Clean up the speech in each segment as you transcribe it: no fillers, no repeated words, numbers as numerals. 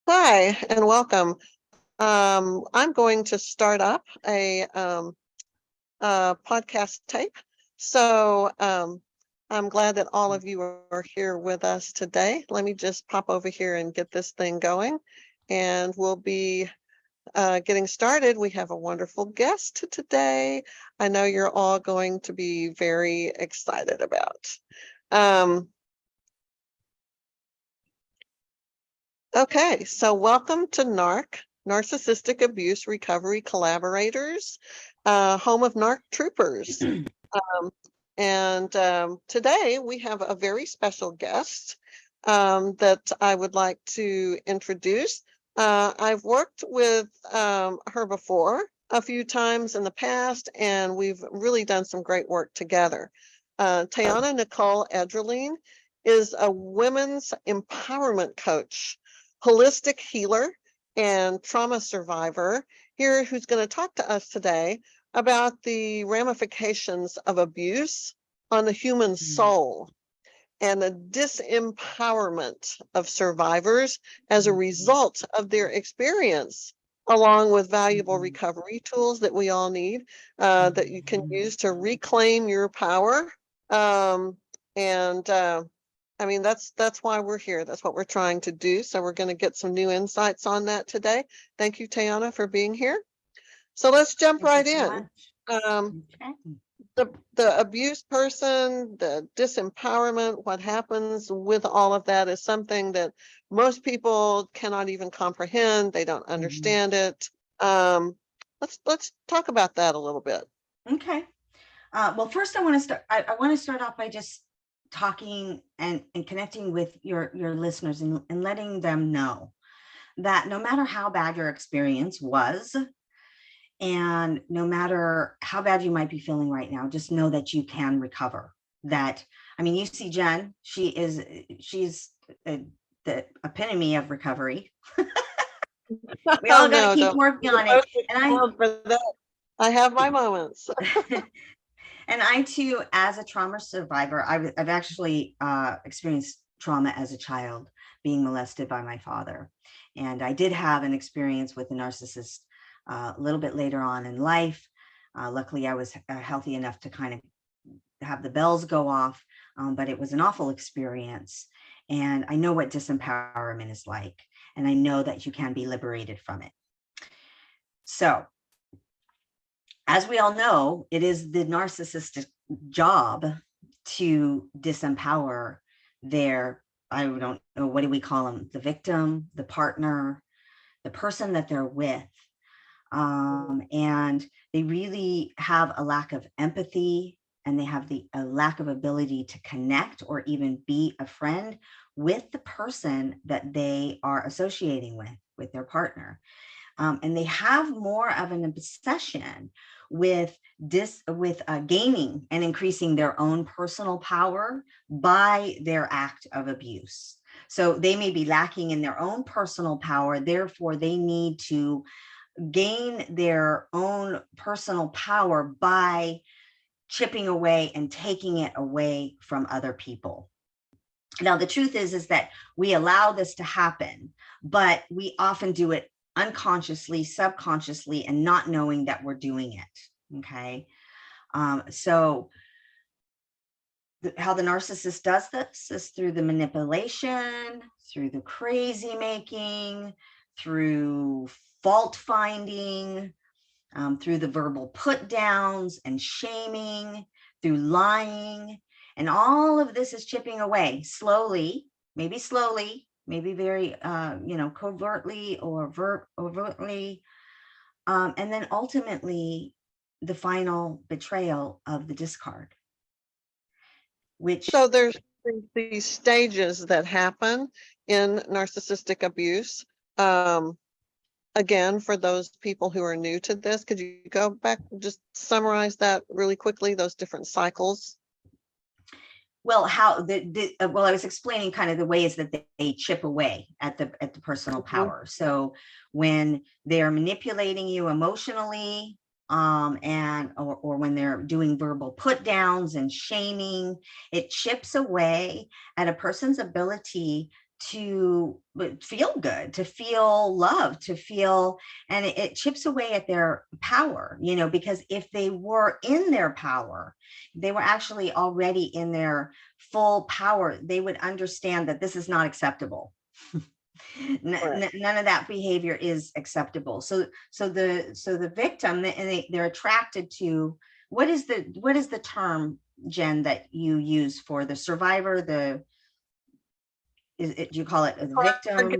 Hi, and welcome. I'm going to start up a podcast tape. I'm glad that all of you are here with us today. Let me just pop over here and get this thing going, and we'll be getting started. We have a wonderful guest today. I know you're all going to be very excited about. Okay, so welcome to Narcissistic Abuse Recovery Collaborators, home of NARC Troopers. Today we have a very special guest that I would like to introduce. I've worked with her before a few times in the past, and we've really done some great work together. Teahna Nicole Edralin is a women's empowerment coach, holistic healer, and trauma survivor here, who's going to talk to us today about the ramifications of abuse on the human soul and the disempowerment of survivors as a result of their experience, along with valuable recovery tools that we all need that you can use to reclaim your power. I mean, that's why we're here. That's what we're trying to do. So we're going to get some new insights on that today. Thank you, Teahna, for being here. So let's jump right in. The abused person, the disempowerment, what happens with all of that is something that most people cannot even comprehend. They don't understand it. Let's talk about that a little bit. Okay. Well, first I want to start off by just talking and connecting with your listeners and letting them know that no matter how bad your experience was, and no matter how bad you might be feeling right now, just know that you can recover. That, I mean, you see Jen, she's the epitome of recovery. We all got to keep working on it. And I have my moments. And I too, as a trauma survivor, I've actually experienced trauma as a child, being molested by my father. And I did have an experience with a narcissist a little bit later on in life. Luckily, I was healthy enough to kind of have the bells go off, but it was an awful experience. And I know what disempowerment is like, and I know that you can be liberated from it. So, as we all know, it is the narcissistic job to disempower their, I don't know, what do we call them? The victim, the partner, the person that they're with. And they really have a lack of empathy, and they have a lack of ability to connect or even be a friend with the person that they are associating with their partner. And they have more of an obsession with gaining and increasing their own personal power by their act of abuse. So they may be lacking in their own personal power, therefore they need to gain their own personal power by chipping away and taking it away from other people. Now, the truth is that we allow this to happen, but we often do it unconsciously, subconsciously, and not knowing that we're doing it. Okay. So how the narcissist does this is through the manipulation, through the crazy making, through fault finding, through the verbal put downs and shaming, through lying. And all of this is chipping away slowly, maybe very, covertly or overtly. And then ultimately, the final betrayal of the discard. So there's these stages that happen in narcissistic abuse. Again, for those people who are new to this, could you go back and just summarize that really quickly, those different cycles? Well, how I was explaining kind of the ways that they chip away at the personal power. So when they're manipulating you emotionally, or when they're doing verbal put downs and shaming, it chips away at a person's ability to feel good, to feel love, to feel, and it chips away at their power, because if they were in their power, they were actually already in their full power, they would understand that this is not acceptable. Right. None of that behavior is acceptable. So the victim, and they're attracted to, what is the term, Jen, that you use for the survivor? Do you call it the victim?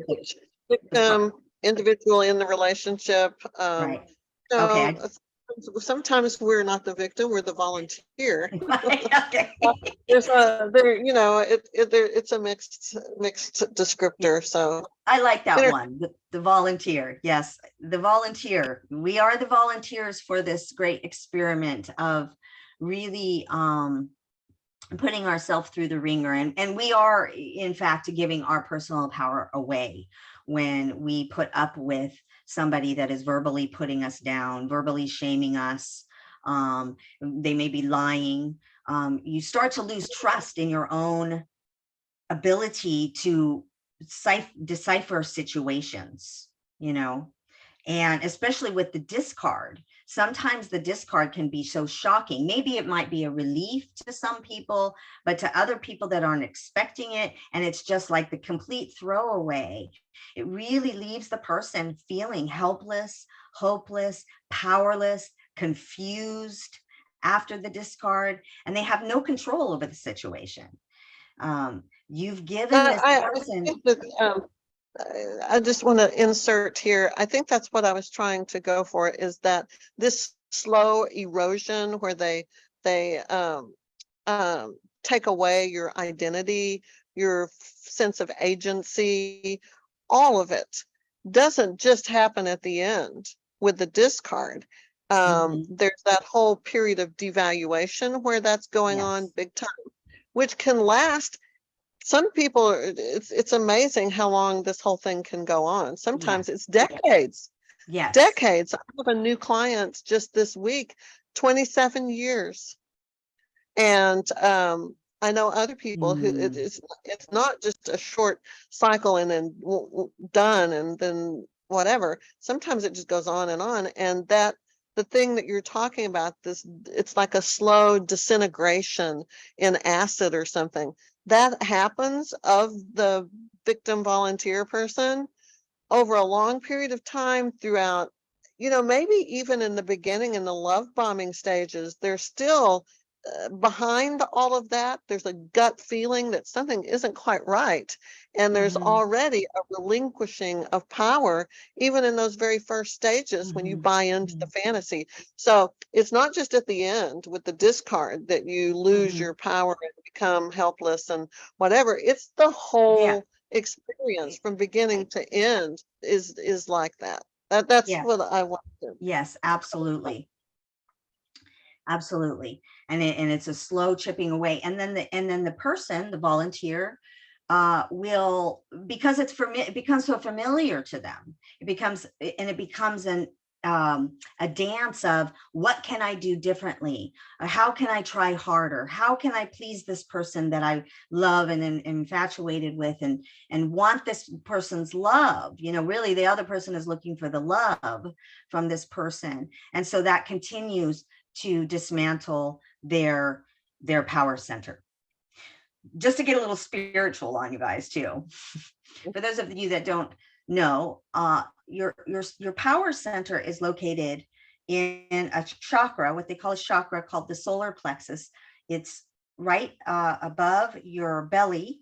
Victim, individual in the relationship. Right. So Okay. sometimes we're not the victim, we're the volunteer. Okay. There's it's a mixed descriptor. So I like that one, the volunteer. Yes, the volunteer. We are the volunteers for this great experiment of really putting ourselves through the ringer. And we are, in fact, giving our personal power away when we put up with somebody that is verbally putting us down, verbally shaming us. They may be lying. You start to lose trust in your own ability to decipher situations, and especially with the discard. Sometimes the discard can be so shocking. Maybe it might be a relief to some people, but to other people that aren't expecting it, and it's just like the complete throwaway, it really leaves the person feeling helpless, hopeless, powerless, confused after the discard, and they have no control over the situation. You've given this person. think that, I just want to insert here. I think that's what I was trying to go for, is that this slow erosion where they take away your identity, your sense of agency, all of it doesn't just happen at the end with the discard. There's that whole period of devaluation where that's going on Yes. big time, which can last. Some people, it's amazing how long this whole thing can go on. Sometimes it's decades. Yes. Decades. I have a new client just this week, 27 years. And I know other people who it's not just a short cycle and then done and then whatever. Sometimes it just goes on. And that the thing that you're talking about, it's like a slow disintegration in acid or something that happens of the victim volunteer person over a long period of time throughout, maybe even in the beginning, in the love bombing stages, they're still behind all of that. There's a gut feeling that something isn't quite right. And there's already a relinquishing of power, even in those very first stages when you buy into the fantasy. So it's not just at the end with the discard that you lose your power and become helpless and whatever. It's the whole experience from beginning to end is like that. That's Yes. what I want to. Yes, absolutely. Absolutely. And it's a slow chipping away. And then the person, the volunteer, will, because it becomes so familiar to them. It becomes a dance of, what can I do differently? How can I try harder? How can I please this person that I love and am infatuated with and want this person's love? Really the other person is looking for the love from this person. And so that continues to dismantle their power center. Just to get a little spiritual on you guys too. For those of you that don't know, your power center is located in a chakra, what they call a chakra, called the solar plexus. It's right above your belly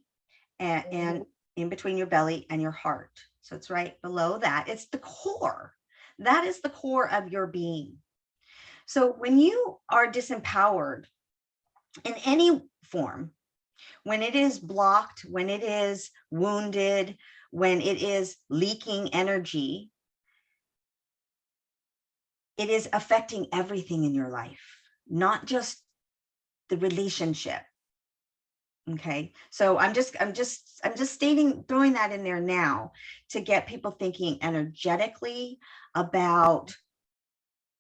and in between your belly and your heart. So it's right below that. It's the core. That is the core of your being. So when you are disempowered in any form, when it is blocked, when it is wounded, when it is leaking energy, it is affecting everything in your life, not just the relationship. Okay. So I'm just throwing that in there now to get people thinking energetically about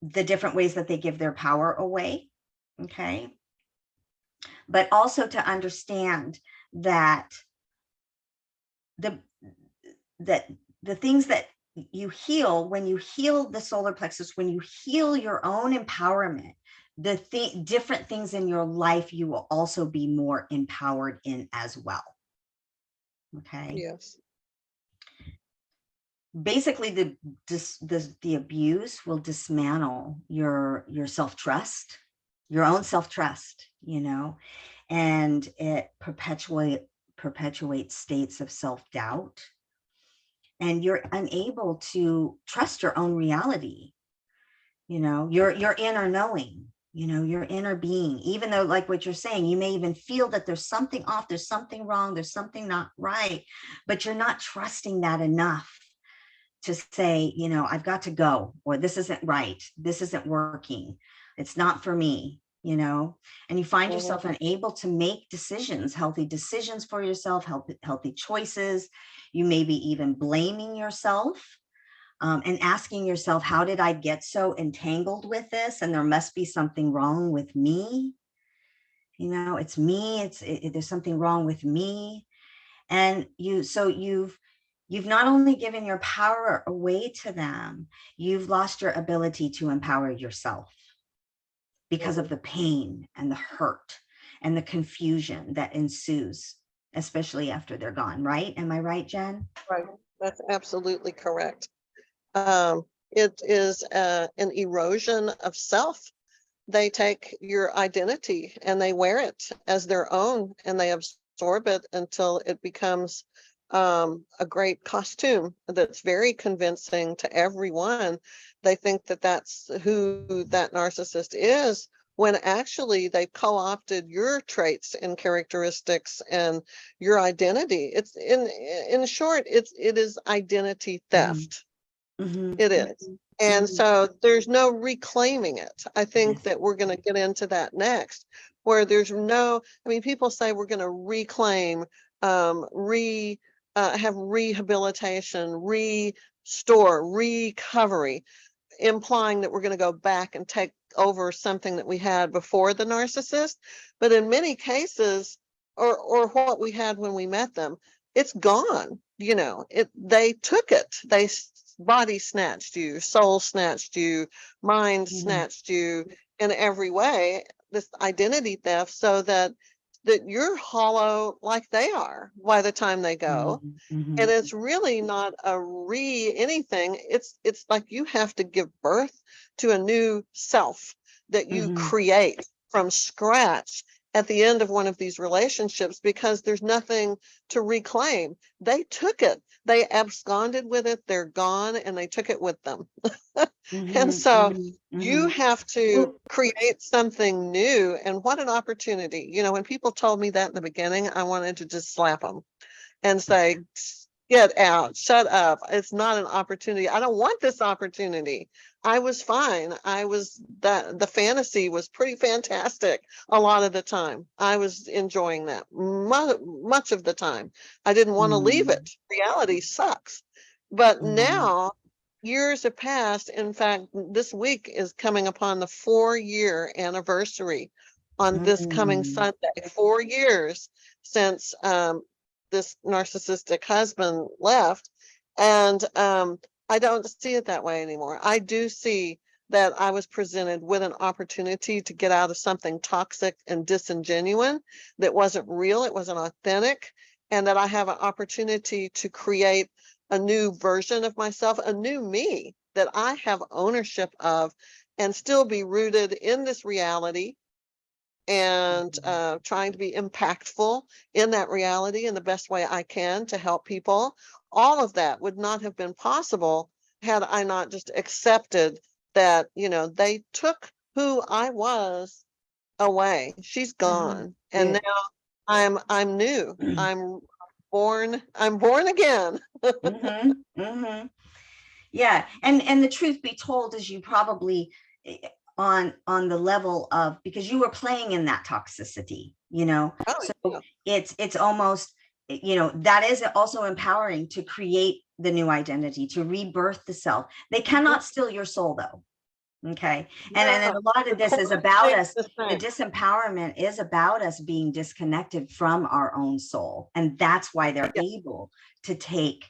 the different ways that they give their power away. Okay. But also to understand that the that the things that you heal, when you heal the solar plexus, when you heal your own empowerment, different things in your life, you will also be more empowered in as well. Okay. Yes. Basically, the abuse will dismantle your self-trust, your own self-trust, and it perpetuates states of self-doubt, and you're unable to trust your own reality, your inner knowing, your inner being, even though, like what you're saying, you may even feel that there's something off, there's something wrong, there's something not right, but you're not trusting that enough to say, I've got to go, or this isn't right, this isn't working, it's not for me, and you find yourself unable to make decisions, healthy decisions for yourself, healthy choices. You may be even blaming yourself, and asking yourself, how did I get so entangled with this? And there must be something wrong with me. It's me, there's something wrong with me. And you've not only given your power away to them, you've lost your ability to empower yourself because of the pain and the hurt and the confusion that ensues, especially after they're gone, right? Am I right, Jen? Right. That's absolutely correct. It is an erosion of self. They take your identity and they wear it as their own, and they absorb it until it becomes a great costume that's very convincing to everyone. They think that that's who that narcissist is, when actually they've co-opted your traits and characteristics and your identity. It's in short, it is identity theft. Mm-hmm. It is. And so there's no reclaiming it. I think that we're going to get into that next, where there's no, I mean, people say we're going to reclaim, have rehabilitation, restore, recovery, implying that we're going to go back and take over something that we had before the narcissist. But in many cases, or what we had when we met them, it's gone. They took it. They body snatched you, soul snatched you, mind snatched you in every way, this identity theft, so that you're hollow like they are by the time they go. And it's really not a anything. It's like you have to give birth to a new self that you create from scratch at the end of one of these relationships, because there's nothing to reclaim. They took it, they absconded with it, they're gone, and they took it with them. And so you have to create something new. And what an opportunity. When people told me that in the beginning, I wanted to just slap them and say, get out, shut up. It's not an opportunity. I don't want this opportunity. I was fine. The fantasy was pretty fantastic a lot of the time. I was enjoying that much of the time. I didn't want to leave it. Reality sucks. But now years have passed. In fact, this week is coming upon the 4-year anniversary on this coming Sunday. 4 years since this narcissistic husband left. And I don't see it that way anymore. I do see that I was presented with an opportunity to get out of something toxic and disingenuous that wasn't real, it wasn't authentic, and that I have an opportunity to create a new version of myself, a new me that I have ownership of, and still be rooted in this reality, and trying to be impactful in that reality in the best way I can to help people. All of that would not have been possible had I not just accepted that, they took who I was away. She's gone. And now I'm new. I'm born again. Yeah. And the truth be told is, you probably on the level of, because you were playing in that toxicity, Oh, so yeah. it's almost, that is also empowering to create the new identity, to rebirth the self. They cannot steal your soul, though. Okay. And Yeah, a lot the of this core is about stays us. the The same. disempowerment is about us being disconnected from our own soul. And that's why they're Yeah, able to take,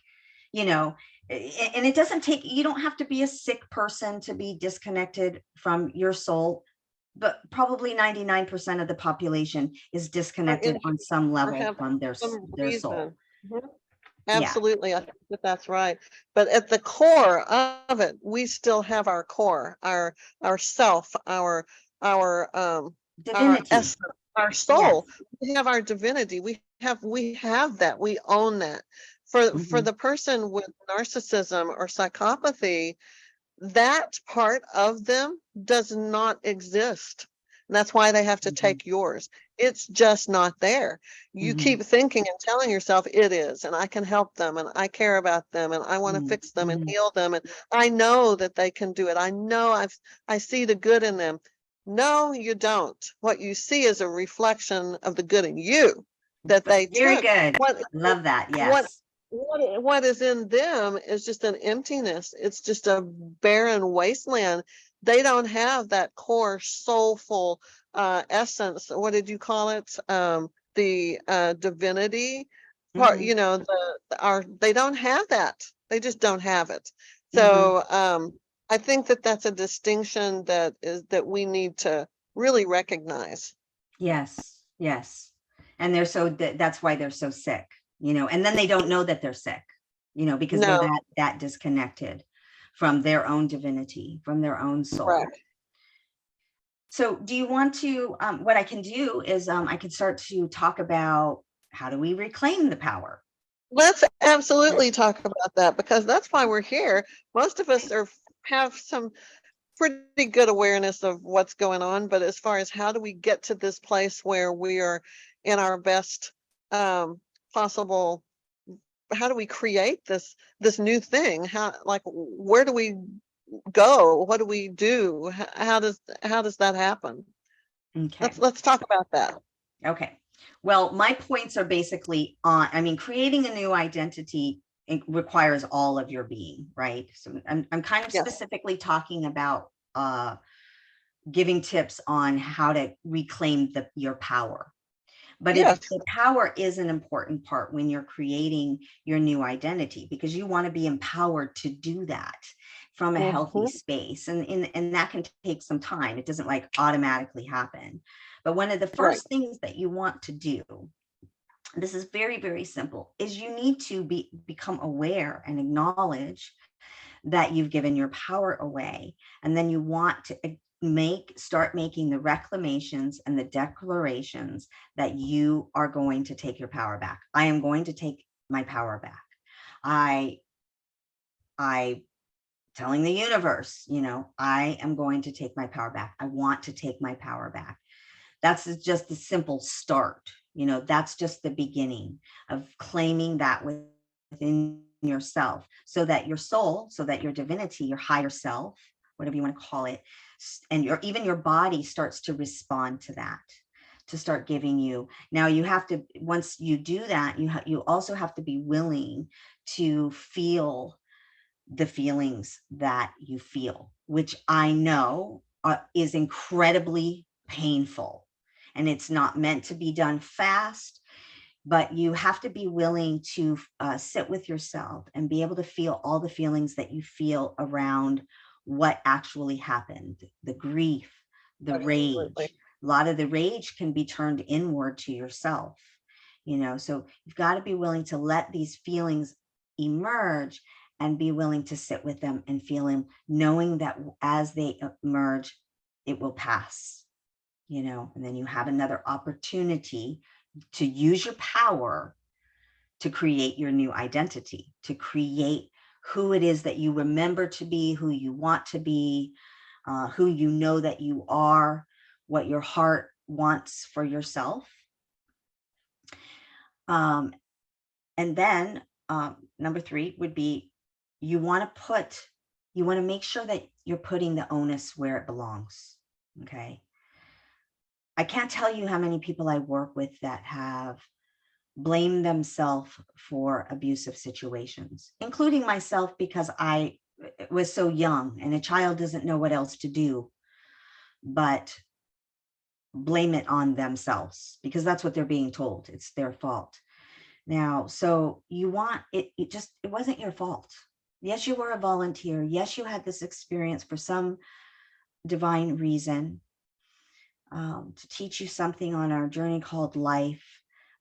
you know, and it doesn't take, you don't have to be a sick person to be disconnected from your soul, but probably 99% of the population is or disconnected injured on some or level have from some their soul. reason. Mhm. Yeah. Absolutely, I think that that's right. But at the core of it, we still have our core, our self, our Divinity. essence, our Yes. soul. We have our divinity. We have that. We own that. For Hmm. the person with narcissism or psychopathy, that part of them does not exist. And that's why they have to Hmm. take yours. It's just not there. You Hmm. keep thinking and telling yourself it is, and I can help them, and I care about them, and I want to fix them and Hmm. heal them, and I know that they can do it. I see the good in them. No, you don't. What you see is a reflection of the good in you that they Very took. good. Love that. What Yes. what is in them is just an emptiness. It's just a barren wasteland. They don't have that core soulful essence. What did you call it? The divinity part, Hmm. they don't have that. They just don't have it. Hmm. So I think that that's a distinction that we need to really recognize. Yes. Yes. And they're so that's why they're so sick, and then they don't know that they're sick, because they're No, that disconnected from their own divinity, from their own soul. correct. So do you want to, what I can do is I can start to talk about how do we reclaim the power? Let's absolutely talk about that because that's why we're here. Most of us have some pretty good awareness of what's going on, but as far as how do we get to this place where we are in our best possible, how do we create this new thing? Where do we go? What do we do? How does that happen? Okay. Let's talk about that. Okay. Well, my points are basically on, creating a new identity, it requires all of your being, right? So I'm kind of Yes. specifically talking about giving tips on how to reclaim your power. But Yes. the power is an important part when you're creating your new identity, because you want to be empowered to do that from a healthy Hmm. space. And that can take some time. It doesn't like automatically happen. But one of the Right. first things that you want to do, this is very, very simple, is you need to become aware and acknowledge that you've given your power away. And then you want to start making the reclamations and the declarations that you are going to take your power back. I am going to take my power back. I telling the universe, I am going to take my power back. I want to take my power back. That's just the simple start. That's just the beginning of claiming that within yourself, so that your soul, so that your divinity, your higher self, whatever you want to call it, and even your body starts to respond to that, to start giving you. Now you have to, once you do that, you also have to be willing to feel the feelings that you feel, which I know is incredibly painful. And it's not meant to be done fast, but you have to be willing to sit with yourself and be able to feel all the feelings that you feel around what actually happened, the grief, the Absolutely. rage. A lot of the rage can be turned inward to yourself, so you've got to be willing to let these feelings emerge and be willing to sit with them and feel them, knowing that as they emerge, it will pass, and then you have another opportunity to use your power to create your new identity, to create who it is that you remember to be, who you want to be, who you know that you are, what your heart wants for yourself. Um, and then number 3 would be, you want to make sure that you're putting the onus where it belongs. Okay. I can't tell you how many people I work with that have blamed themselves for abusive situations, including myself, because I was so young, and a child doesn't know what else to do but blame it on themselves, because that's what they're being told. It's their fault. Now, so you want it, it wasn't your fault. Yes, you were a volunteer. Yes, you had this experience for some divine reason, to teach you something on our journey called life,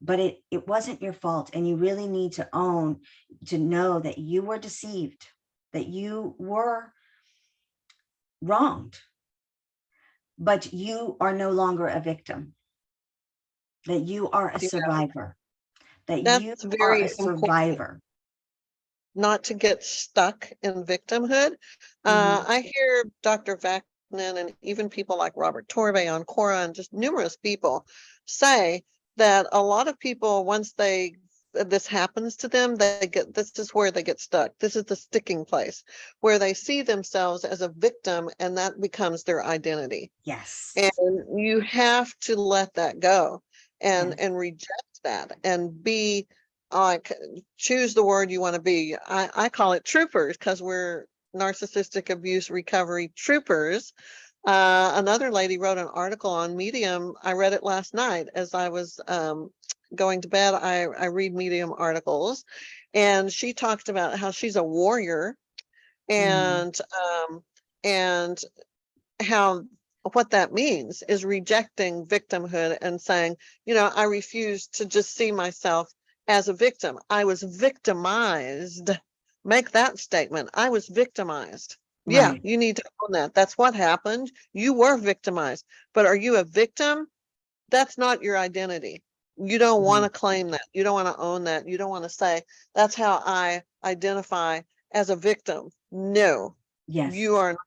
but it wasn't your fault. And you really need to own, to know that you were deceived, that you were wronged, but you are no longer a victim, that you are a Yeah, survivor, that you that's are a very important, survivor. not to get stuck in victimhood. Mm-hmm. I hear Dr. Vaknin and even people like Robert Torvey on Quora and just numerous people say that a lot of people, once this happens to them, this is where they get stuck. This is the sticking place where they see themselves as a victim, and that becomes their identity. And Yes. you have to let that go Yeah. and reject that and be like, choose the word you want to be. I call it troopers because we're narcissistic abuse recovery troopers. Another lady wrote an article on Medium. I read it last night as I was going to bed. I read Medium articles, and she talked about how she's a warrior, Mm-hmm. and how what that means is rejecting victimhood and saying, I refuse to just see myself as a victim. I was victimized. Make that statement. I was victimized. Yeah, Right. you need to own that. That's what happened. You were victimized. But are you a victim? That's not your identity. You don't want Mm-hmm. to claim that. You don't want to own that. You don't want to say, that's how I identify as a victim. No, Yes. you are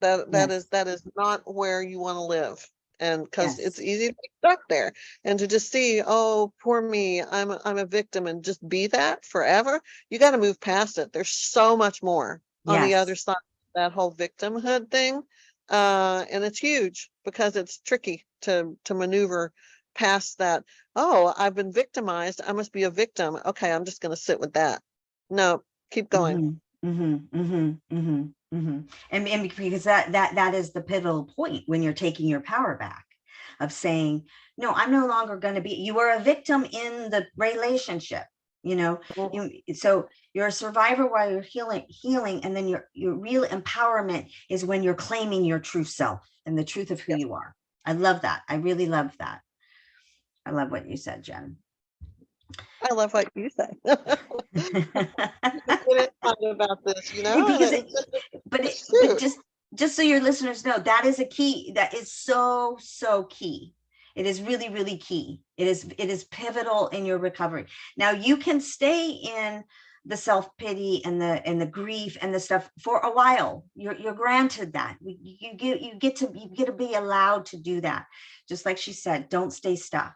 Yes. that is not where you want to live. And because it's Yes. easy to be stuck there and to just see, oh, poor me, I'm a victim, and just be that forever. You got to move past it. There's so much more on the other Yes. side of that whole victimhood thing. And it's huge because it's tricky to maneuver past that. Oh, I've been victimized. I must be a victim. Okay, I'm just going to sit with that. No, keep going. Mm-hmm. Mm-hmm. Mm-hmm. Mm-hmm. Mm-hmm. And because that is the pivotal point when you're taking your power back, of saying, no, I'm no longer going to be, you were a victim in the relationship, Mhm. so you're a survivor while you're healing, and then your real empowerment is when you're claiming your true self and the truth of who Yes, you are. I love that. I really love that. I love what you said, Jen. I love what you say. Get excited about this, and Because it's true. just so your listeners know, that is a key. That is so, so key. It is really, really key. It is pivotal in your recovery. Now you can stay in the self-pity and the grief and the stuff for a while. You're granted that. You get to be allowed to do that. Just like she said, don't stay stuck.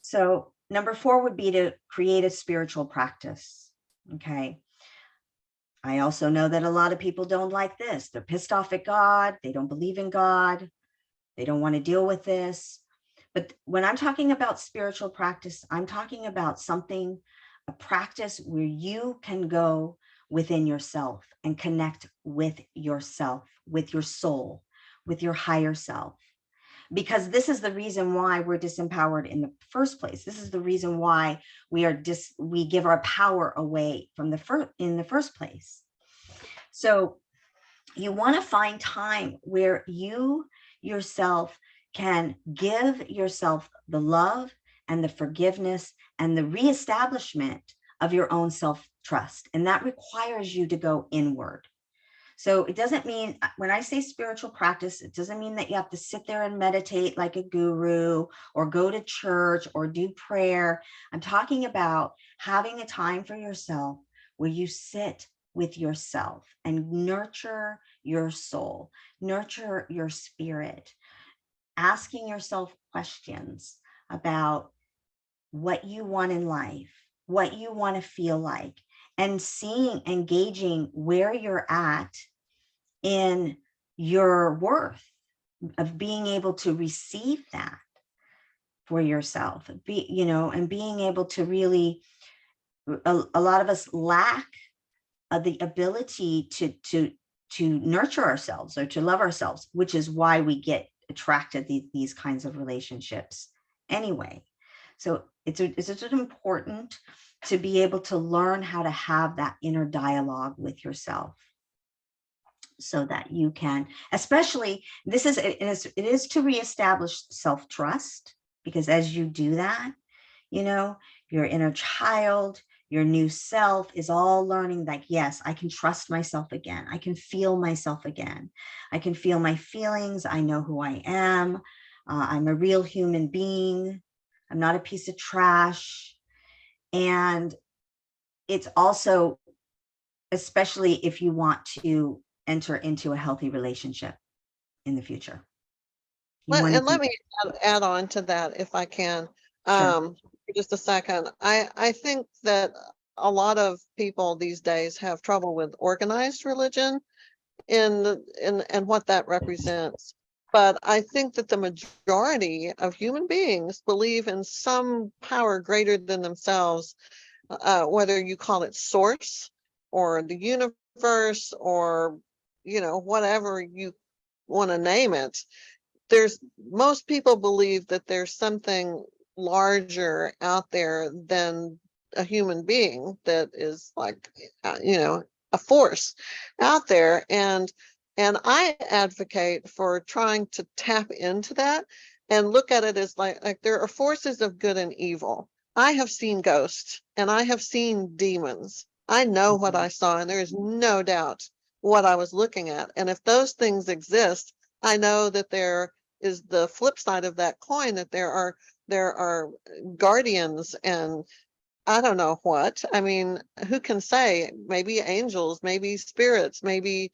So number 4 would be to create a spiritual practice. Okay. I also know that a lot of people don't like this. They're pissed off at God. They don't believe in God. They don't want to deal with this. But when I'm talking about spiritual practice, I'm talking about a practice where you can go within yourself and connect with yourself, with your soul, with your higher self. Because this is the reason why we're disempowered in the first place. This is the reason why we give our power away in the first place. So you want to find time where you yourself can give yourself the love and the forgiveness and the reestablishment of your own self-trust. And that requires you to go inward. So it doesn't mean, when I say spiritual practice, it doesn't mean that you have to sit there and meditate like a guru or go to church or do prayer. I'm talking about having a time for yourself where you sit with yourself and nurture your soul, nurture your spirit, asking yourself questions about what you want in life, what you want to feel like, and engaging where you're at in your worth, of being able to receive that for yourself, and being able to really, a lot of us lack the ability to nurture ourselves or to love ourselves, which is why we get attracted to these kinds of relationships anyway. So it's important to be able to learn how to have that inner dialogue with yourself, so that you can, especially, it is to reestablish self-trust, because as you do that, your inner child, your new self is all learning that, yes, I can trust myself again. I can feel myself again. I can feel my feelings. I know who I am. I'm a real human being. I'm not a piece of trash. And it's also, especially if you want to enter into a healthy relationship in the future. Let me add on to that if I can. Sure. For just a second. I think that a lot of people these days have trouble with organized religion and what that represents. But I think that the majority of human beings believe in some power greater than themselves, whether you call it source or the universe or whatever you want to name it. Most people believe that there's something larger out there than a human being that is like a force out there, and I advocate for trying to tap into that and look at it as like there are forces of good and evil. I have seen ghosts and I have seen demons. I know what I saw, and there is no doubt what I was looking at. And if those things exist, I know that there is the flip side of that coin, that there are guardians and I don't know what. I mean, who can say? Maybe angels, maybe spirits, maybe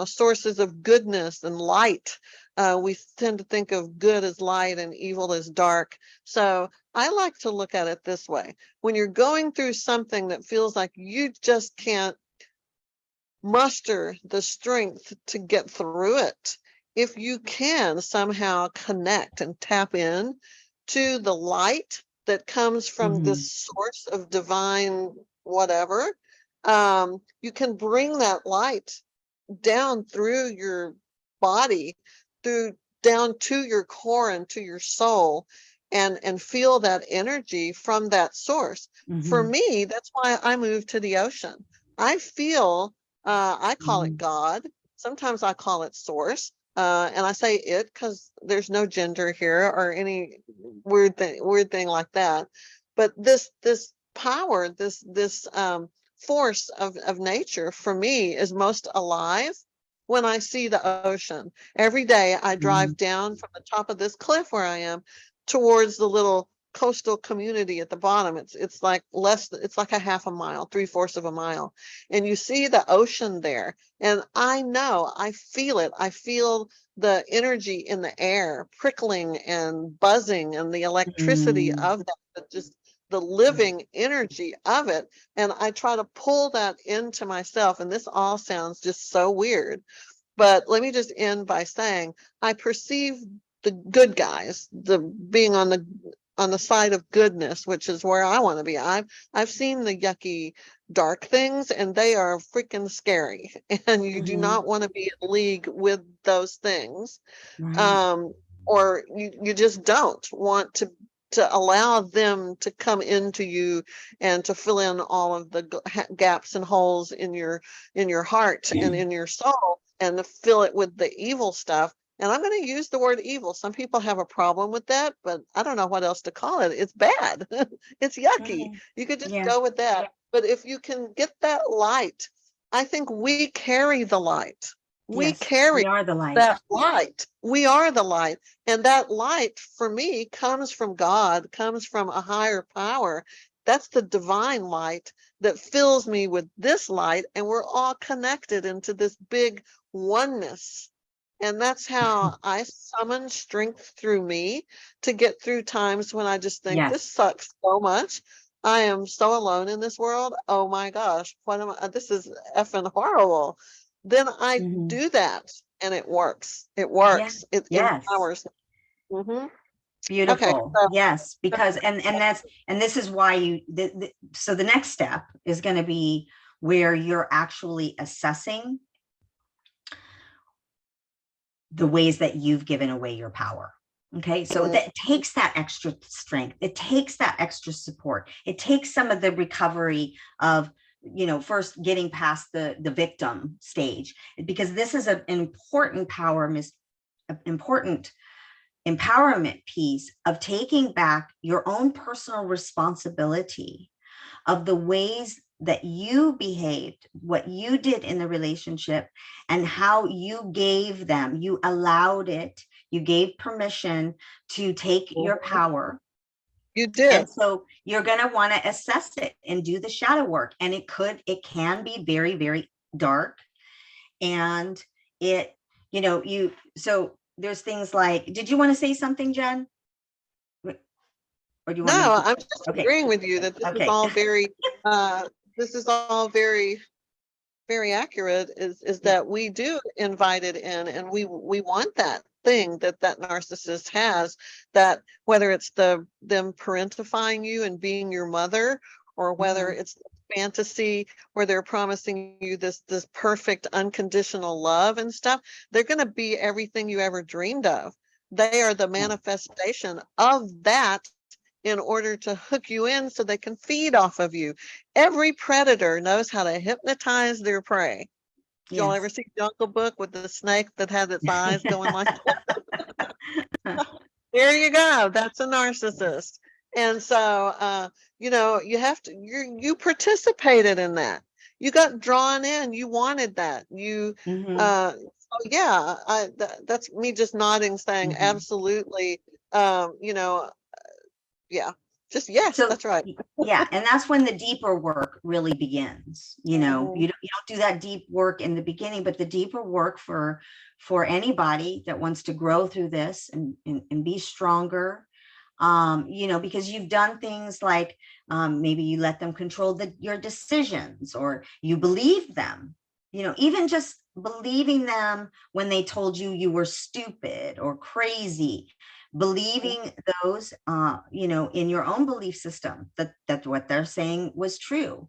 sources of goodness and light. We tend to think of good as light and evil as dark. So I like to look at it this way. When you're going through something that feels like you just can't muster the strength to get through it, if you can somehow connect and tap in to the light that comes from this source of divine whatever, you can bring that light down through your body, through down to your core and to your soul, and feel that energy from that source. For me, that's why I moved to the ocean. I feel, I call it God. Sometimes I call it source. And I say it because there's no gender here or any weird thing like that. But this power, this force of nature for me is most alive when I see the ocean. Every day I drive down from the top of this cliff where I am towards the little coastal community at the bottom. It's like it's like a half a mile, 3/4 of a mile. And you see the ocean there. And I know, I feel it. I feel the energy in the air prickling and buzzing and the electricity of that, just the living energy of it. And I try to pull that into myself. And this all sounds just so weird. But let me just end by saying I perceive the good guys, the being on the side of goodness, which is where I want to be. I've seen the yucky dark things and they are freaking scary. And you do not want to be in league with those things. Right. Or you just don't want to allow them to come into you and to fill in all of the gaps and holes in your heart and in your soul, and to fill it with the evil stuff. And I'm going to use the word evil. Some people have a problem with that, but I don't know what else to call it. It's bad. It's yucky. You could just Yeah. go with that. But if you can get that light, I think we carry the light. We Yes. carry We are the light. that light. We are the light. And that light for me comes from God, comes from a higher power. That's the divine light that fills me with this light. And we're all connected into this big oneness. And that's how I summon strength through me to get through times when I just think this Yes. sucks so much. I am so alone in this world. Oh my gosh, what am I? This is effing horrible. Then I do that and it works. It Yeah. works. It Yes. empowers. Hmm. Okay. Beautiful. Yes, because and this is why so the next step is going to be, where you're actually assessing the ways that you've given away your power. Okay, so that takes that extra strength. It takes that extra support. It takes some of the recovery of, first getting past the victim stage, because this is an important important empowerment piece of taking back your own personal responsibility of the ways that you behaved, what you did in the relationship, and how you gave them, you allowed it, you gave permission to take your power. You did. And so you're going to want to assess it and do the shadow work. And it can be very, very dark. And so there's things like, did you want to say something, Jen? Or do you want me to No, I'm just agreeing with you that this is all very, very accurate, is that we do invite it in, and we want that thing that narcissist has, that whether it's them parentifying you and being your mother, or whether it's fantasy where they're promising you this perfect unconditional love and stuff, they're going to be everything you ever dreamed of. They are the manifestation of that, in order to hook you in so they can feed off of you. Every predator knows how to hypnotize their prey. Did y'all ever see Jungle Book with the snake that had its eyes going like that? There you go. That's a narcissist. And so, you have to, you participated in that. You got drawn in. You wanted that. That's me just nodding, saying absolutely. Just yes, so, that's right. And that's when the deeper work really begins. You don't do that deep work in the beginning, but the deeper work for anybody that wants to grow through this and be stronger, because you've done things like maybe you let them control your decisions, or you believe them, even just believing them when they told you were stupid or crazy. Believing those, in your own belief system, that what they're saying was true.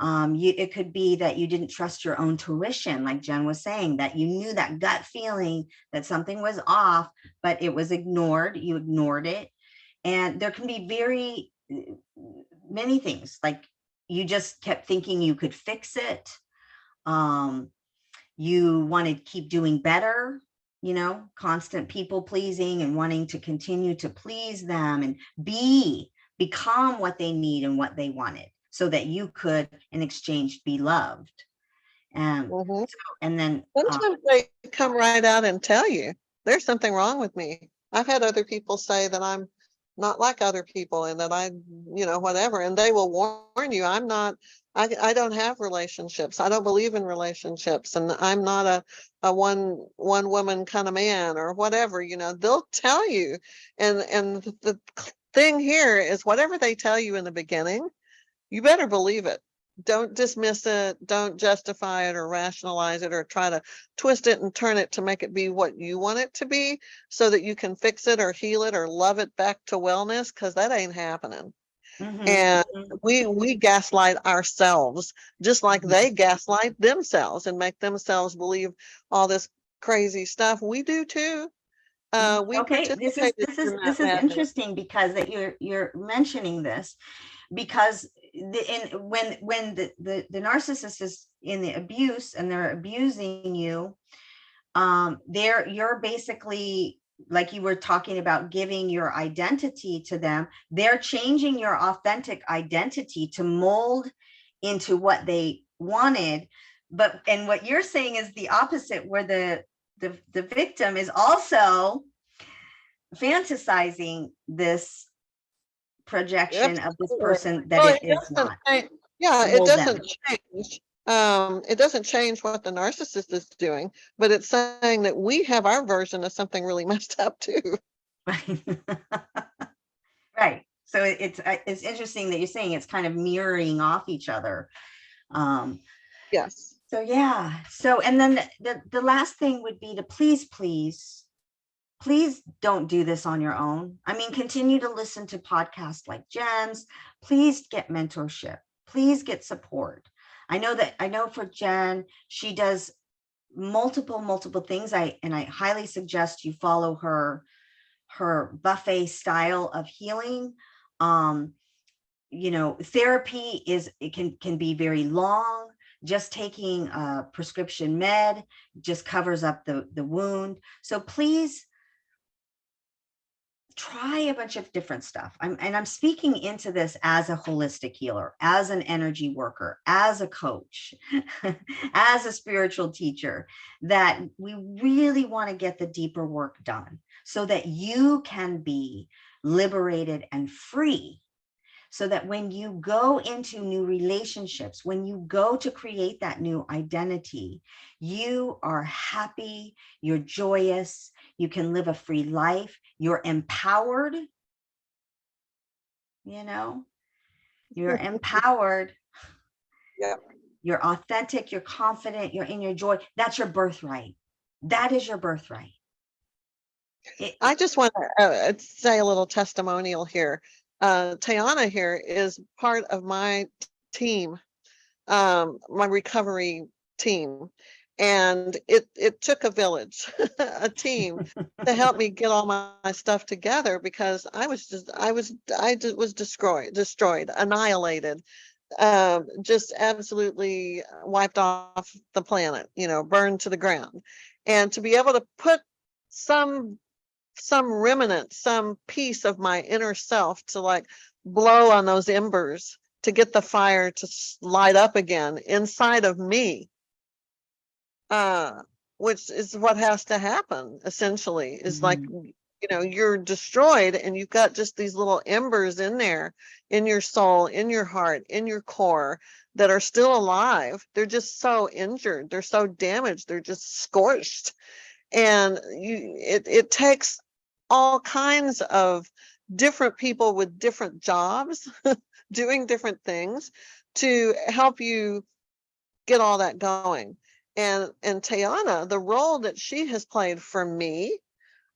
It could be that you didn't trust your own tuition, like Jen was saying, that you knew that gut feeling that something was off, but it was ignored. You ignored it. And there can be very many things, like you just kept thinking you could fix it. You wanted to keep doing better. Constant people pleasing and wanting to continue to please them and become what they need and what they wanted, so that you could, in exchange, be loved. And then sometimes they come right out and tell you there's something wrong with me. I've had other people say that I'm not like other people, and that I, whatever, and they will warn you, I don't have relationships. I don't believe in relationships, and I'm not a one woman kind of man, or whatever. They'll tell you, and the thing here is, whatever they tell you in the beginning, you better believe it. Don't dismiss it. Don't justify it or rationalize it or try to twist it and turn it to make it be what you want it to be, so that you can fix it or heal it or love it back to wellness, because that ain't happening. And we gaslight ourselves, just like they gaslight themselves and make themselves believe all this crazy stuff. We do too. This is interesting, because that you're mentioning this, because when the narcissist is in the abuse and they're abusing you, you're basically, like you were talking about, giving your identity to them. They're changing your authentic identity to mold into what they wanted. And what you're saying is the opposite, where the victim is also fantasizing this projection of this person that it is not. It doesn't change. It doesn't change what the narcissist is doing, but it's saying that we have our version of something really messed up too. Right. So it's interesting that you're saying it's kind of mirroring off each other. Yes. So yeah. So, and then the last thing would be to please don't do this on your own. I mean, continue to listen to podcasts like Jen's. Please get mentorship. Please get support. I know for Jen, she does multiple things. I highly suggest you follow her buffet style of healing. Um, therapy it can be very long. Just taking a prescription med just covers up the wound. So please try a bunch of different stuff. I'm speaking into this as a holistic healer, as an energy worker, as a coach, as a spiritual teacher, that we really want to get the deeper work done so that you can be liberated and free, so that when you go into new relationships, when you go to create that new identity, you are happy, you're joyous, you can live a free life, you're empowered, you're empowered, Yeah. you're authentic, you're confident, you're in your joy. That's your birthright. That is your birthright. I just want to say a little testimonial here. Teahna here is part of my team, my recovery team. And it took a village, a team to help me get all my stuff together, because I was destroyed, annihilated, just absolutely wiped off the planet, burned to the ground. And to be able to put some remnant, some piece of my inner self to like blow on those embers to get the fire to light up again inside of me, which is what has to happen essentially, is like, you're destroyed and you've got just these little embers in there, in your soul, in your heart, in your core, that are still alive. They're just so injured, they're so damaged, they're just scorched. And it takes all kinds of different people with different jobs doing different things to help you get all that going. And Teahna, the role that she has played for me,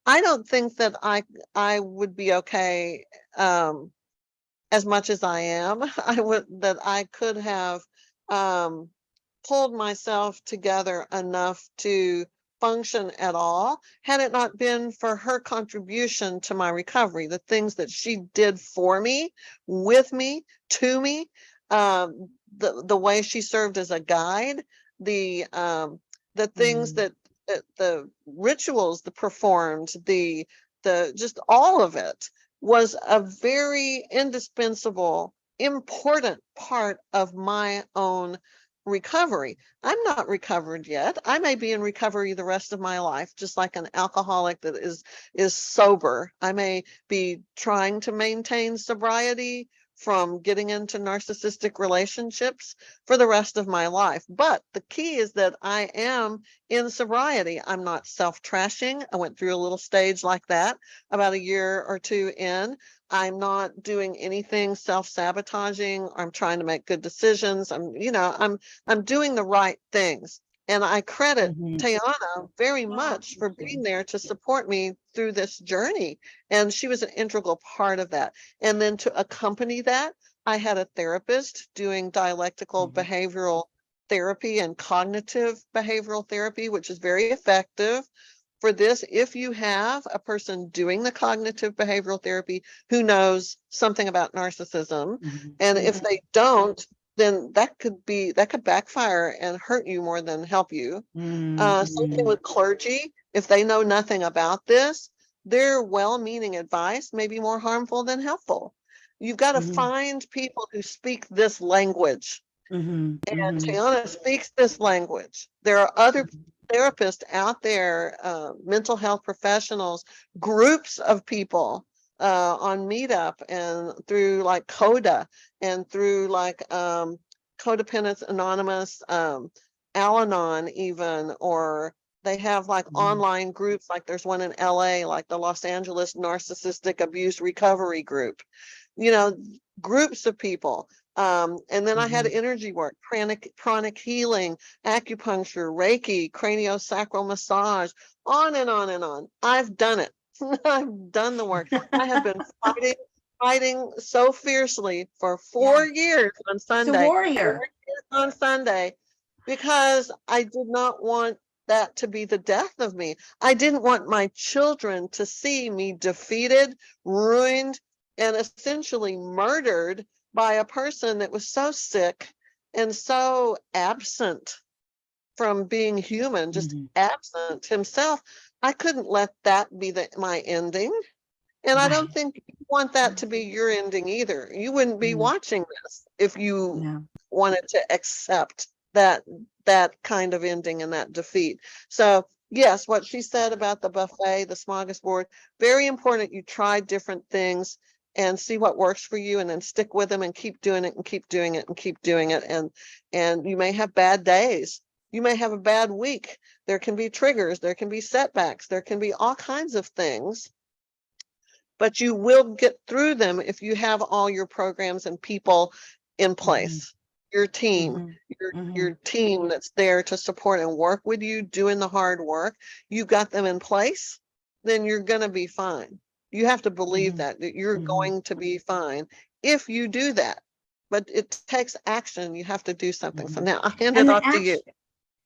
I don't think that I would be okay, as much as I am. I could have pulled myself together enough to function at all had it not been for her contribution to my recovery, the things that she did for me, with me, to me, the way she served as a guide, the things that the rituals, the performed, the just all of it was a very indispensable, important part of my own recovery. I'm not recovered yet. I may be in recovery the rest of my life, just like an alcoholic that is sober. I may be trying to maintain sobriety from getting into narcissistic relationships for the rest of my life. But the key is that I am in sobriety. I'm not self-trashing. I went through a little stage like that about a year or two in. I'm not doing anything self-sabotaging. I'm trying to make good decisions. I'm doing the right things. And I credit Teahna very much for being there to support me through this journey. And she was an integral part of that. And then to accompany that, I had a therapist doing dialectical behavioral therapy and cognitive behavioral therapy, which is very effective for this. If you have a person doing the cognitive behavioral therapy who knows something about narcissism, and if they don't, then that could backfire and hurt you more than help you. Something with clergy, if they know nothing about this, their well-meaning advice may be more harmful than helpful. You've got to find people who speak this language. And Teahna speaks this language. There are other therapists out there, mental health professionals, groups of people on Meetup and through like CODA and through like Codependence Anonymous, Al-Anon even, or they have like online groups, like there's one in LA, like the Los Angeles Narcissistic Abuse Recovery Group, groups of people. And then I had energy work, pranic healing, acupuncture, Reiki, craniosacral massage, on and on and on. I've done it. I've done the work. I have been fighting so fiercely for 4 years on Sunday. Warrior. on Sunday because I did not want that to be the death of me. I didn't want my children to see me defeated, ruined, and essentially murdered by a person that was so sick and so absent from being human, just Mhm. absent himself. I couldn't let that be my ending. And I don't Right. think you want that to be your ending either. You wouldn't be Mhm. watching this if you No. wanted to accept that kind of ending and that defeat. So yes, what she said about the buffet, the smorgasbord, very important. You try different things and see what works for you, and then stick with them and keep doing it and keep doing it and keep doing it. And you may have bad days. You may have a bad week. There can be triggers. There can be setbacks. There can be all kinds of things, but you will get through them if you have all your programs and people in Mhm. place. Your team, Mhm. your Mhm. team that's there to support and work with you, doing the hard work. You've got them in place, then you're going to be fine. You have to believe Mhm. that you're Mhm. going to be fine if you do that. But it takes action. You have to do something. So Mhm. now I'll hand it And the off to you.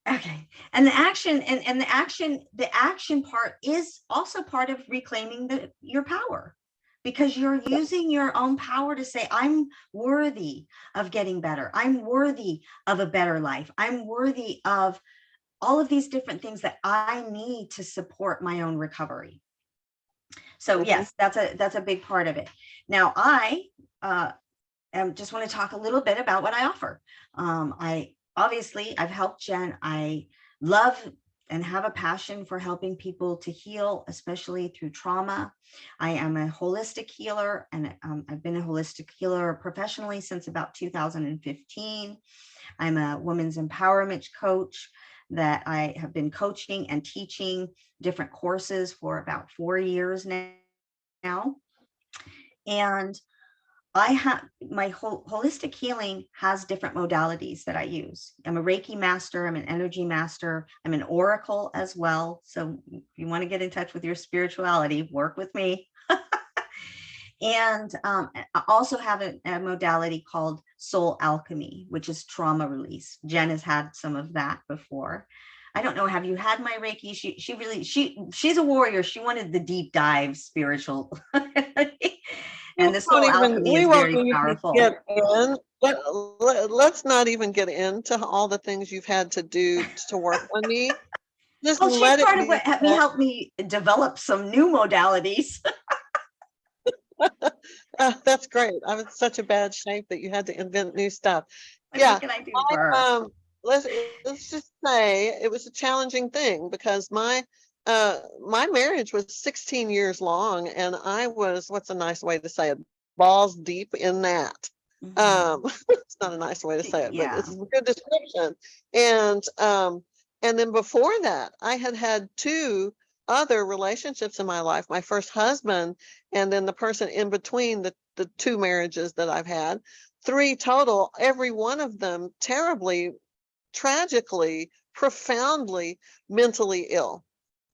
action, okay. And the action and the action part is also part of reclaiming your power, because you're using your own power to say, I'm worthy of getting better. I'm worthy of a better life. I'm worthy of all of these different things that I need to support my own recovery. So Mhm. yes, that's a big part of it. Now I uh, just want to talk a little bit about what I offer. I obviously I've helped Jen. I love and have a passion for helping people to heal, especially through trauma. I am a holistic healer, and I've been a holistic healer professionally since about 2015. I'm a women's empowerment coach that I have been coaching and teaching different courses for about 4 years now. And I have my holistic healing has different modalities that I use. I'm a Reiki master, I'm an energy master, I'm an oracle as well. So if you want to get in touch with your spirituality, work with me. And I also have a modality called soul alchemy, which is trauma release. Jen has had some of that before. I don't know. Have you had my Reiki? She's a warrior. She wanted the deep dive spiritual. And the soul alchemy We is won't very even powerful. get in. Let's not even get into all the things you've had to do to work on me. Just Well, she's let it part of be what said. helped me develop some new modalities. That's great. I'm in such a bad shape that you had to invent new stuff. And what Yeah, can I do for I her? let's let's just say it was a challenging thing because my marriage was 16 years long, and I was, what's a nice way to say it, balls deep in that. Mhm. It's not a nice way to say it, but it's Yeah. a good description. And and then before that, I had had two other relationships in my life. My first husband, and then the person in between the two marriages that I've had, three total, every one of them terribly, tragically, profoundly mentally ill,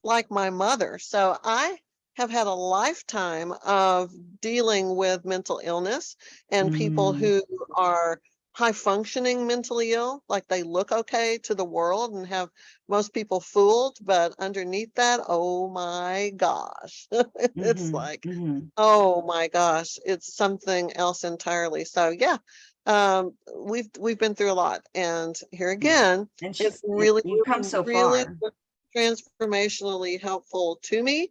like my mother. So I have had a lifetime of dealing with mental illness and people Mm. who are high functioning mentally ill, like they look okay to the world and have most people fooled, but underneath that, oh my gosh, it's Mhm. like, Mhm. oh my gosh, it's something else entirely. So yeah, we've been through a lot, and here Yeah. again, And it you really, you've come really, so really far. was transformationally helpful to me,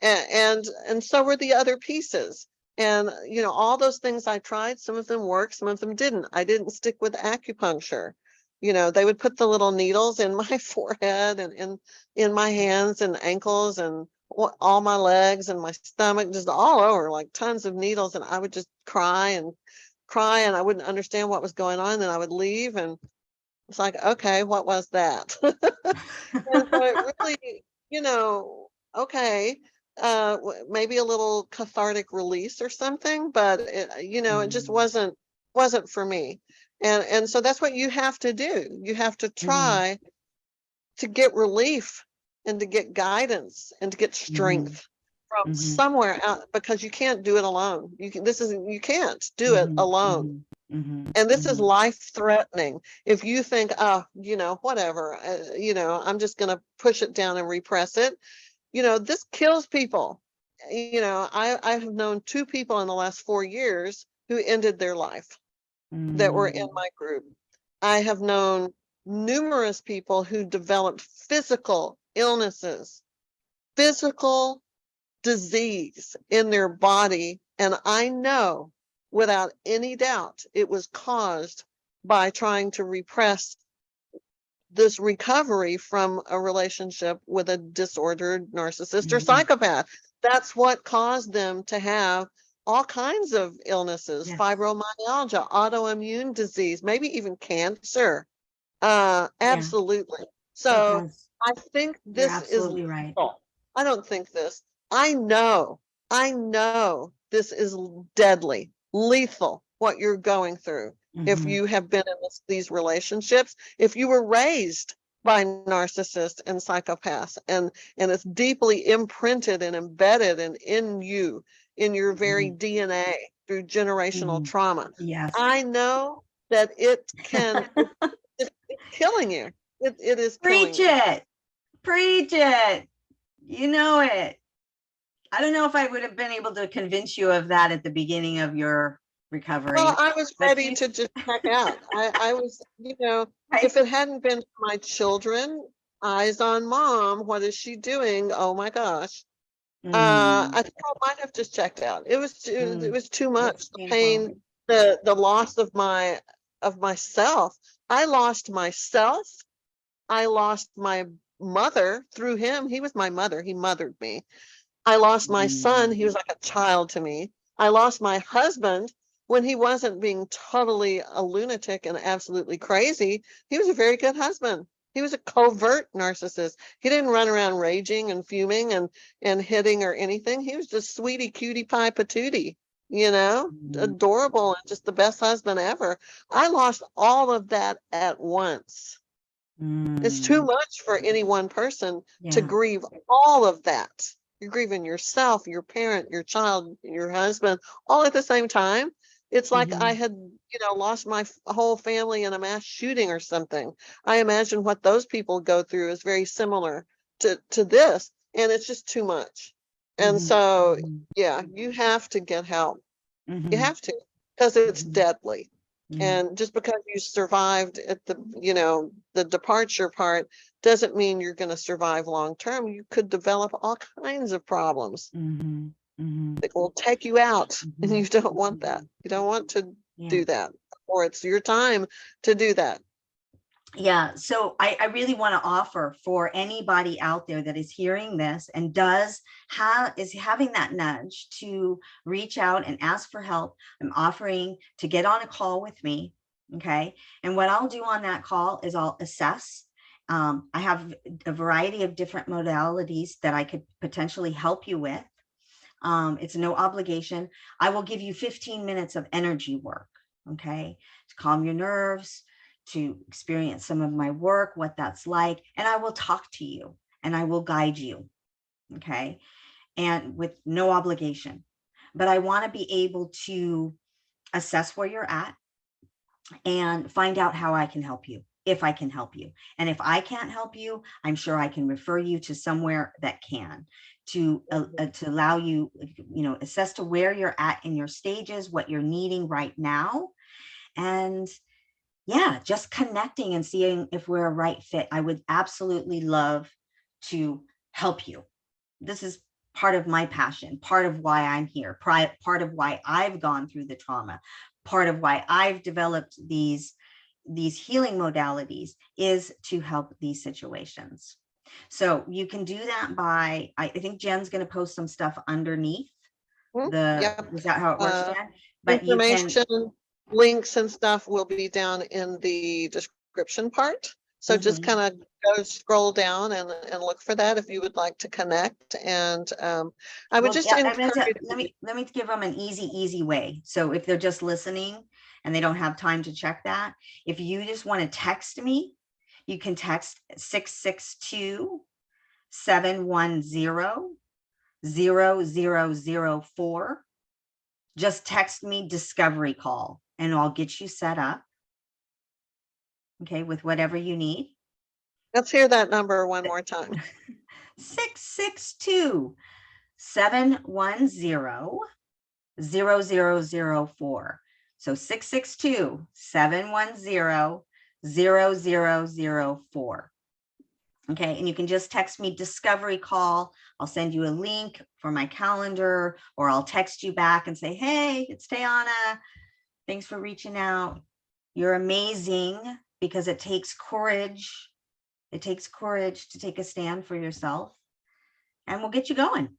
and so were the other pieces. And all those things I tried, some of them worked, some of them didn't. I didn't stick with acupuncture. They would put the little needles in my forehead and in my hands and ankles and all my legs and my stomach, just all over, like tons of needles, and I would just cry and cry, and I wouldn't understand what was going on. Then I would leave, and it's like, okay, what was that? And so it really, okay, maybe a little cathartic release or something, but it just Mm. wasn't for me. And so that's what you have to do. You have to Mhm. try to get relief and to get guidance and to get Mhm. strength from Mhm. somewhere out, because you can't do it alone. You can't do it Mhm. alone. Mhm. And this is life threatening. If you think, oh, whatever, I'm just going to push it down and repress it. This kills people. I have known 2 people in the last 4 years who ended their life that were in my group. I have known numerous people who developed physical illnesses, physical disease in their body. And I know without any doubt it was caused by trying to repress this recovery from a relationship with a disordered narcissist or psychopath. That's what caused them to have all kinds of illnesses, fibromyalgia, autoimmune disease, maybe even cancer. Absolutely. So I think You're this is absolutely right. I don't think this. I know this is deadly, lethal, what you're going through. If you have been in these relationships, if you were raised by narcissists and psychopaths, and it's deeply imprinted and embedded and in you, in your very DNA through generational trauma. Yes. I know that it can, it's killing you. It is killing you. Preach it. You know it. I don't know if I would have been able to convince you of that at the beginning of your recovery. Well, I was ready to just check out. I was, if it hadn't been for my children, eyes on mom, what is she doing? Oh my gosh. I think I might have just checked out. It was too much. The pain, the loss of myself. I lost myself. I lost my mother through him. He was my mother. He mothered me. I lost my son. He was like a child to me. I lost my husband when he wasn't being totally a lunatic and absolutely crazy. He was a very good husband. He was a covert narcissist. He didn't run around raging and fuming and hitting or anything. He was just sweetie cutie pie patootie, adorable and just the best husband ever. I lost all of that at once. It's too much for any one person to grieve all of that. You're grieving yourself, your parent, your child, your husband, all at the same time. It's like I had, lost my whole family in a mass shooting or something. I imagine what those people go through is very similar to this, and it's just too much. And so, you have to get help. You have to, because it's deadly. And just because you survived at the departure part doesn't mean you're going to survive long term. You could develop all kinds of problems that will take you out, and you don't want that. You don't want to do that, or it's your time to do that. Yeah. So I really want to offer for anybody out there that is hearing this and is having that nudge to reach out and ask for help. I'm offering to get on a call with me. Okay. And what I'll do on that call is I'll assess. I have a variety of different modalities that I could potentially help you with. It's no obligation. I will give you 15 minutes of energy work. Okay. To calm your nerves, to experience some of my work, what that's like, and I will talk to you and I will guide you. Okay. And with no obligation, but I want to be able to assess where you're at and find out how I can help you, if I can help you. And if I can't help you, I'm sure I can refer you to somewhere that can, to allow you, assess to where you're at in your stages, what you're needing right now. And just connecting and seeing if we're a right fit. I would absolutely love to help you. This is part of my passion, part of why I'm here, part of why I've gone through the trauma, part of why I've developed these healing modalities is to help these situations. So you can do that by, I think Jen's going to post some stuff underneath is that how it works, Jen? But information, links and stuff will be down in the description part. So just kind of go scroll down and look for that if you would like to connect. And I would just encourage let me give them an easy way. So if they're just listening and they don't have time to check that, if you just want to text me, you can text 662-710-0004. Just text me discovery call. and I'll get you set up, okay, with whatever you need. Let's hear that number one more time. 662-710-0004. So 662-710-0004. Okay, and you can just text me discovery call. I'll send you a link for my calendar, or I'll text you back and say, hey, it's Teahna. Thanks for reaching out. You're amazing, because it takes courage. It takes courage to take a stand for yourself, and we'll get you going.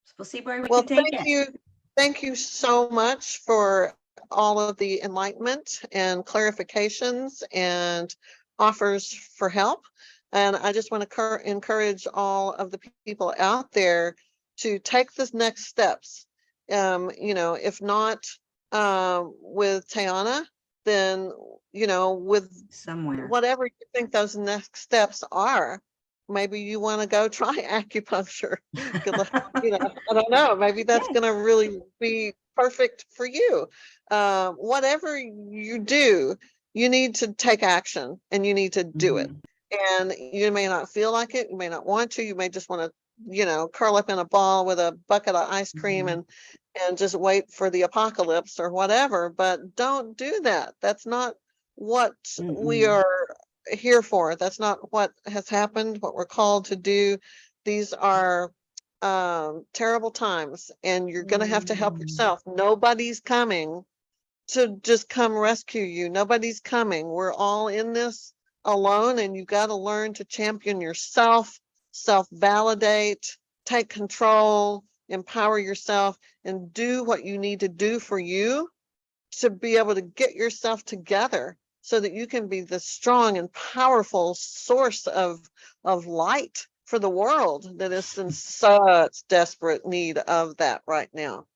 So we'll see where we Well, can take it. Thank you so much for all of the enlightenment and clarifications and offers for help. And I just want to encourage all of the people out there to take the next steps. If not with Teahna, then, with Somewhere. whatever you think those next steps are. Maybe you want to go try acupuncture. I don't know. Maybe that's Yeah. going to really be perfect for you. Whatever you do, you need to take action and you need to do it. And you may not feel like it. You may not want to. You may just want to, curl up in a ball with a bucket of ice cream and just wait for the apocalypse or whatever. But don't do that. That's not what we are here for. That's not what has happened, what we're called to do. These are terrible times, and you're going to have to help yourself. Nobody's coming to just come rescue you. Nobody's coming. We're all in this alone, and you got to learn to champion yourself, self-validate, take control, empower yourself, and do what you need to do for you to be able to get yourself together so that you can be the strong and powerful source of light for the world that is in such desperate need of that right now.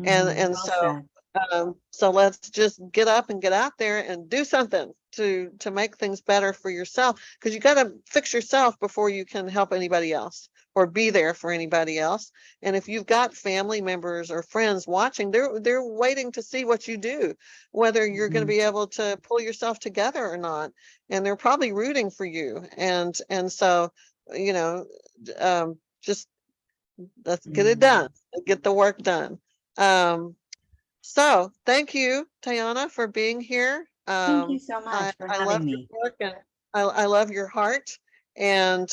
And Well so said. so let's just get up and get out there and do something to make things better for yourself, because you got to fix yourself before you can help anybody else or be there for anybody else. And if you've got family members or friends watching, they're waiting to see what you do, whether you're going to be able to pull yourself together or not. And they're probably rooting for you. And so, just let's get it done, get the work done. So thank you, Teahna, for being here. Thank you so I much for love having your me. work, and I love your heart. And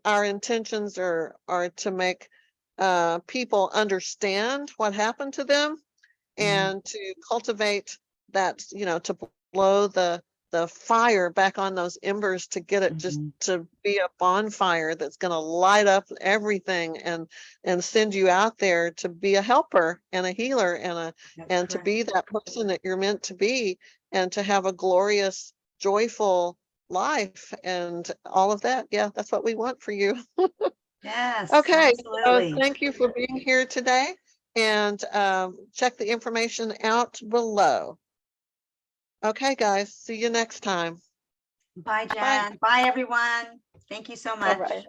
our intentions are to make people understand what happened to them, and to cultivate that, to blow the fire back on those embers, to get it just to be a bonfire that's going to light up everything, and send you out there to be a helper and a healer and to be that person that you're meant to be, and to have a glorious, joyful life and all of that. Yeah, that's what we want for you. Yes, Okay, so absolutely. thank you for being here today, and check the information out below. Okay, guys, see you next time. Bye, Bye. Jen. Bye, everyone. Thank you so much. Bye-bye.